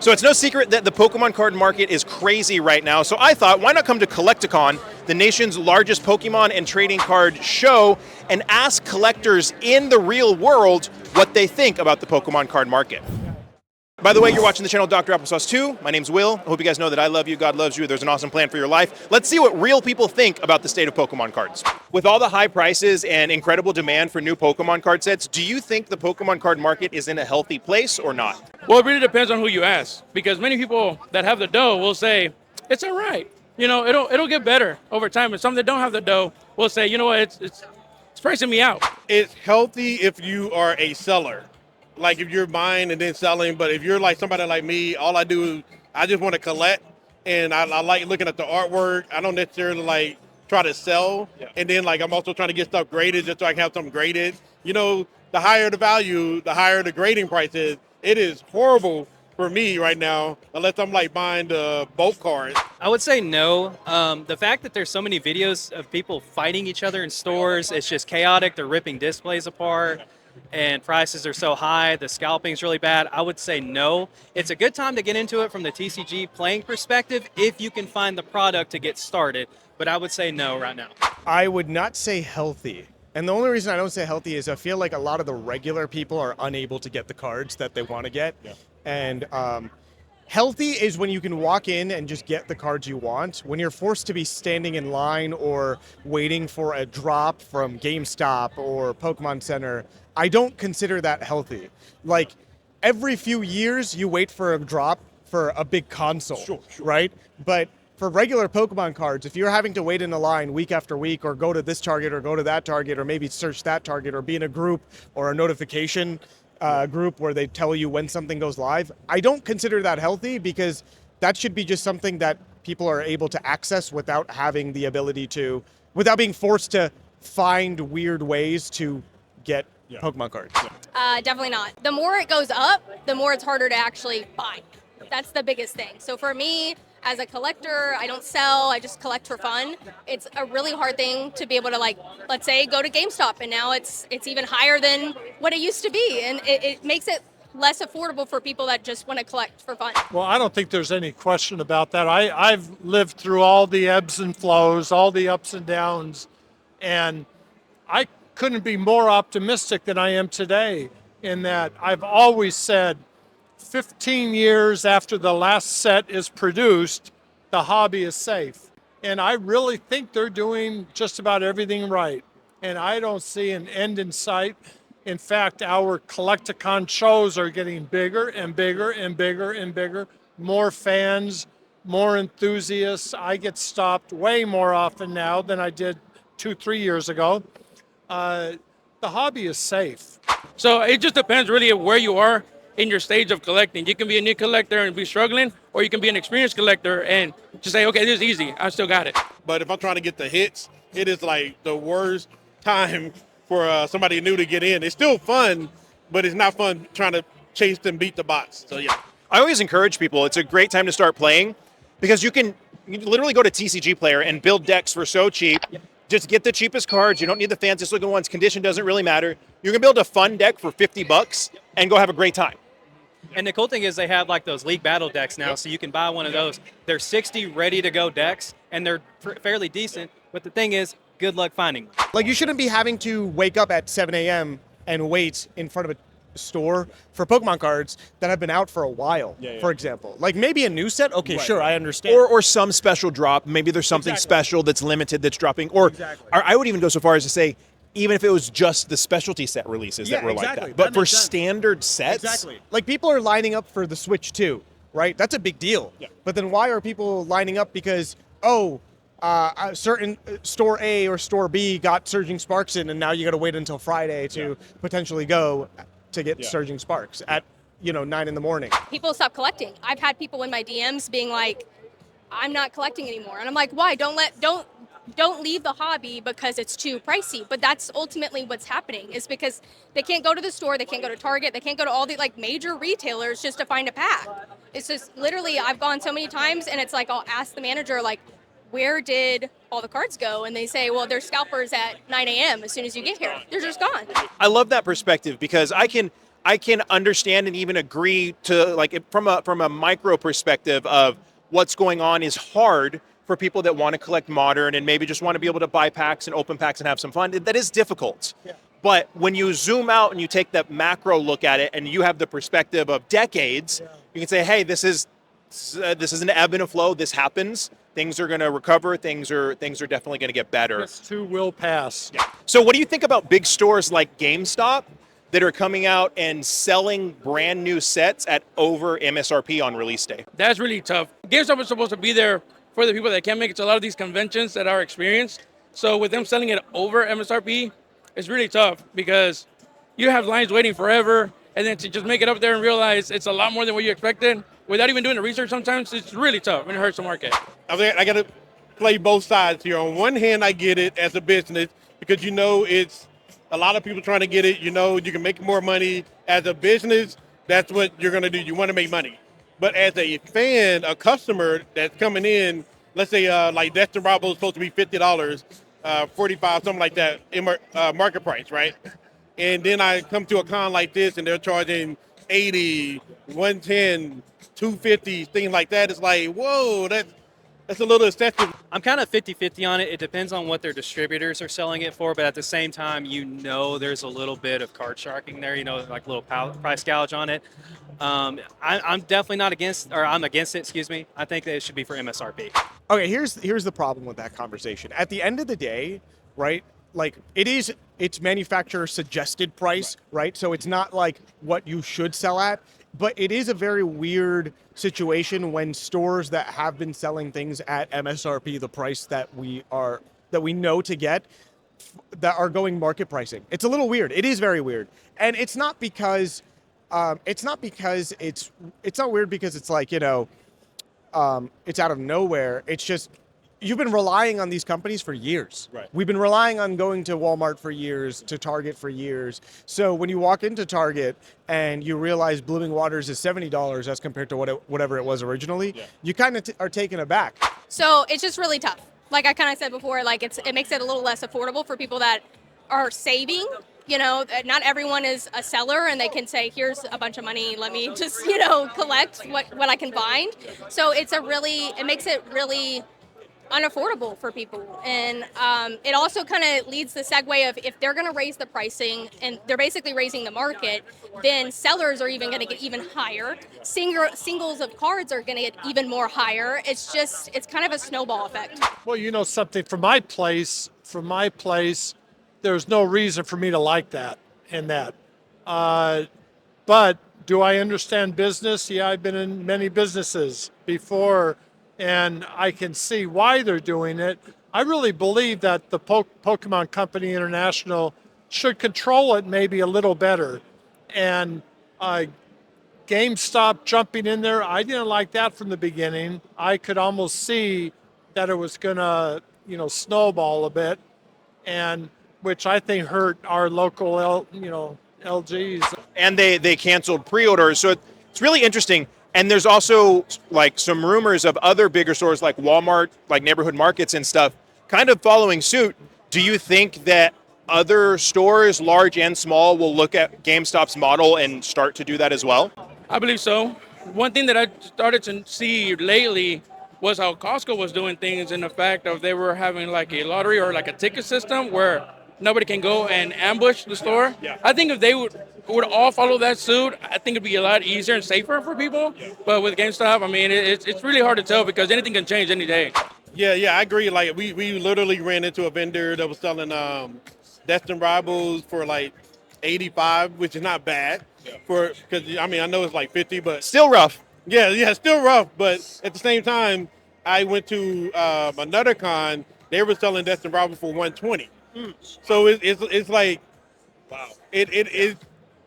So it's no secret that the Pokemon card market is crazy right now. So I thought, why not come to Collecticon, the nation's largest Pokemon and trading card show, and ask collectors in the real world what they think about the Pokemon card market. By the way, you're watching the channel Dr. Applesauce 2. My name's Will. I hope you guys know that I love you, God loves you, there's an awesome plan for your life. Let's see what real people think about the state of Pokemon cards. With all the high prices and incredible demand for new Pokemon card sets, do you think the Pokemon card market is in a healthy place or not? Well, it really depends on who you ask, because many people that have the dough will say, it's all right. You know, it'll get better over time. And some that don't have the dough will say, you know what, it's pricing me out. It's healthy if you are a seller. Like if you're buying and then selling, but if you're like somebody like me, all I do is I just want to collect, and I like looking at the artwork. I don't necessarily like try to sell, and then like I'm also trying to get stuff graded just so I can have something graded. You know, the higher the value, the higher the grading price is. It is horrible for me right now, unless I'm like buying the bulk cards. I would say no. The fact that there's so many videos of people fighting each other in stores, it's just chaotic. They're ripping displays apart. And prices are so high, the scalping's really bad. I would say no. It's a good time to get into it from the TCG playing perspective if you can find the product to get started, but I would say no right now. I would not say healthy. And the only reason I don't say healthy is I feel like a lot of the regular people are unable to get the cards that they want to get. Yeah. And healthy is when you can walk in and just get the cards you want. When you're forced to be standing in line or waiting for a drop from GameStop or Pokemon Center, I don't consider that healthy. Like every few years you wait for a drop for a big console, sure. Right? But for regular Pokemon cards, if you're having to wait in a line week after week or go to this Target or go to that Target or maybe search that Target or be in a group or a notification group where they tell you when something goes live, I don't consider that healthy, because that should be just something that people are able to access without having the ability to, without being forced to find weird ways to get Pokemon cards. Definitely not. The more it goes up, the more it's harder to actually buy. That's the biggest thing. So for me, as a collector, I don't sell, I just collect for fun. It's a really hard thing to be able to, like, let's say, go to GameStop, and now it's even higher than what it used to be. And it makes it less affordable for people that just want to collect for fun. Well, I don't think there's any question about that. I've lived through all the ebbs and flows, all the ups and downs, and I couldn't be more optimistic than I am today, in that I've always said 15 years after the last set is produced, the hobby is safe. And I really think they're doing just about everything right. And I don't see an end in sight. In fact, our Collecticon shows are getting bigger and bigger and bigger and bigger. More fans, more enthusiasts. I get stopped way more often now than I did 2-3 years ago. The hobby is safe. So it just depends really of where you are in your stage of collecting. You can be a new collector and be struggling, or you can be an experienced collector and just say, okay, this is easy, I still got it. But if I'm trying to get the hits, it is like the worst time for somebody new to get in. It's still fun, but it's not fun trying to chase and beat the bots. So yeah. I always encourage people, it's a great time to start playing, because you can literally go to TCG Player and build decks for so cheap. Just get the cheapest cards. You don't need the fanciest looking ones. Condition doesn't really matter. You can build a fun deck for $50 and go have a great time. And the cool thing is they have like those league battle decks now, so you can buy one of those. They're 60 ready to go decks, and they're fairly decent. But the thing is, good luck finding them. Like, you shouldn't be having to wake up at 7 a.m. and wait in front of a store for Pokemon cards that have been out for a while, for example. Like maybe a new set, okay, sure, I understand. Or some special drop. Maybe there's something special that's limited that's dropping. Or I would even go so far as to say, even if it was just the specialty set releases that were like that. But for standard sets. Like, people are lining up for the Switch 2, right? That's a big deal. But then why are people lining up because, a certain store A or store B got Surging Sparks in, and now you got to wait until Friday to potentially go to get Surging Sparks at 9 in the morning. People stop collecting. I've had people in my DMs being like, I'm not collecting anymore. And I'm like, why? Don't leave the hobby because it's too pricey. But that's ultimately what's happening, is because they can't go to the store, they can't go to Target, they can't go to all the major retailers just to find a pack. It's just literally, I've gone so many times, and it's like, I'll ask the manager, like, where did all the cards go? And they say, well, there's scalpers at 9 a.m. as soon as you get here. They're just gone. I love that perspective, because I can I can understand and even agree to, like, from a micro perspective of what's going on is hard for people that want to collect modern and maybe just want to be able to buy packs and open packs and have some fun. That is difficult. Yeah. But when you zoom out and you take that macro look at it and you have the perspective of decades, you can say, hey, this is an ebb and a flow. This happens. Things are going to recover. Things are definitely going to get better. This too will pass. Yeah. So what do you think about big stores like GameStop that are coming out and selling brand new sets at over MSRP on release day? That's really tough. GameStop is supposed to be there for the people that can't make it to a lot of these conventions that are experienced. So with them selling it over MSRP, it's really tough because you have lines waiting forever, and then to just make it up there and realize it's a lot more than what you expected without even doing the research sometimes, it's really tough and it hurts the market. I got to play both sides here. On one hand, I get it as a business because, it's a lot of people trying to get it. You can make more money. As a business, that's what you're going to do. You want to make money. But as a fan, a customer that's coming in, let's say like Destin Bravo is supposed to be $50, $45, something like that, in market price, right? And then I come to a con like this and they're charging $80, $110, $250, things like that. It's like, whoa, that's a little excessive. I'm kind of 50-50 on it. It depends on what their distributors are selling it for, but at the same time, there's a little bit of card sharking there, like a little price gouge on it. I'm definitely not against, or I'm against it, excuse me. I think that it should be for MSRP. Okay, here's the problem with that conversation. At the end of the day, right? Like it's manufacturer suggested price, right? So it's not like what you should sell at, but it is a very weird situation when stores that have been selling things at MSRP, the price that we know to get, that are going market pricing. It's a little weird. It is very weird, and it's not because it's not weird because it's like it's out of nowhere. It's just you've been relying on these companies for years. Right. We've been relying on going to Walmart for years, to Target for years. So when you walk into Target and you realize Blooming Waters is $70 as compared to whatever it was originally, you kind of are taken aback. So it's just really tough. Like I kind of said before, like it makes it a little less affordable for people that are saving. Not everyone is a seller and they can say, here's a bunch of money, let me just, collect what I can find. So it makes it really unaffordable for people. And it also kind of leads the segue of if they're going to raise the pricing and they're basically raising the market, then sellers are even going to get even higher. Singles of cards are going to get even more higher. It's kind of a snowball effect. Well, something from my place, there's no reason for me to like that and that. But do I understand business? Yeah, I've been in many businesses before, and I can see why they're doing it. I really believe that the Pokemon Company International should control it maybe a little better. And GameStop jumping in there, I didn't like that from the beginning. I could almost see that it was going to, snowball a bit, and which I think hurt our local, LGs. And they canceled pre-orders. So it's really interesting. And there's also like some rumors of other bigger stores like Walmart, like neighborhood markets and stuff, kind of following suit. Do you think that other stores, large and small, will look at GameStop's model and start to do that as well? I believe so. One thing that I started to see lately was how Costco was doing things in the fact of they were having like a lottery or like a ticket system where nobody can go and ambush the store. Yeah. I think if they would all follow that suit, I think it'd be a lot easier and safer for people. But with GameStop, I mean, it's really hard to tell because anything can change any day. Yeah, I agree. Like we literally ran into a vendor that was selling Destin Rivals for like $85, which is not bad. Yeah. Because I know it's like 50, but still rough. Yeah, still rough. But at the same time, I went to another con. They were selling Destin Rivals for $120. So it's like, wow.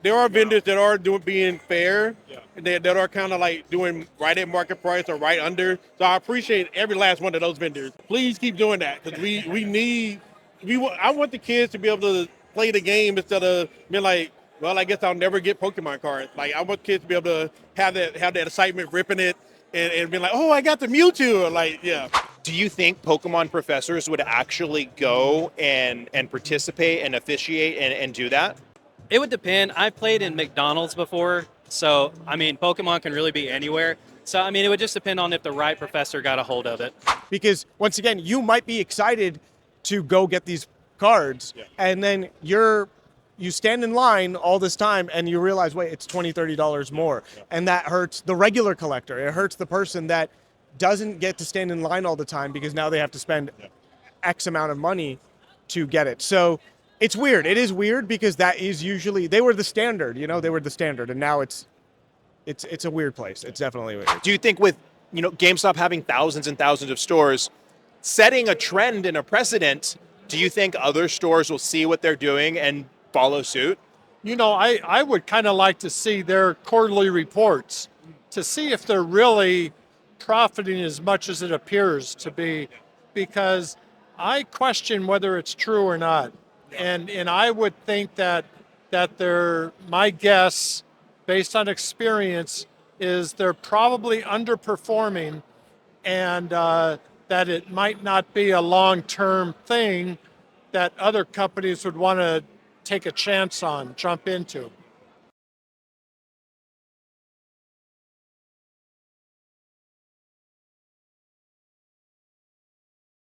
There are vendors that are being fair, that are kind of like doing right at market price or right under. So I appreciate every last one of those vendors. Please keep doing that because I want the kids to be able to play the game instead of being like, well, I guess I'll never get Pokemon cards. Like I want kids to be able to have that excitement, ripping it, and being like, oh, I got the Mewtwo. Like, yeah. Do you think Pokemon professors would actually go and participate and officiate and do that? It would depend. I've played in McDonald's before, so I mean, Pokemon can really be anywhere. So I mean, it would just depend on if the right professor got a hold of it. Because once again, you might be excited to go get these cards, and then you stand in line all this time and you realize, wait, it's $20-$30 more. And that hurts the regular collector. It hurts the person that doesn't get to stand in line all the time because now they have to spend X amount of money to get it. So it's weird. It is weird because that is usually, they were the standard, they were the standard, and now it's a weird place. It's definitely weird. Do you think with GameStop having thousands and thousands of stores, setting a trend and a precedent, do you think other stores will see what they're doing and follow suit? I would kind of like to see their quarterly reports to see if they're really profiting as much as it appears to be, because I question whether it's true or not. And I would think that my guess, based on experience, is they're probably underperforming, and that it might not be a long-term thing that other companies would want to take a chance on, jump into.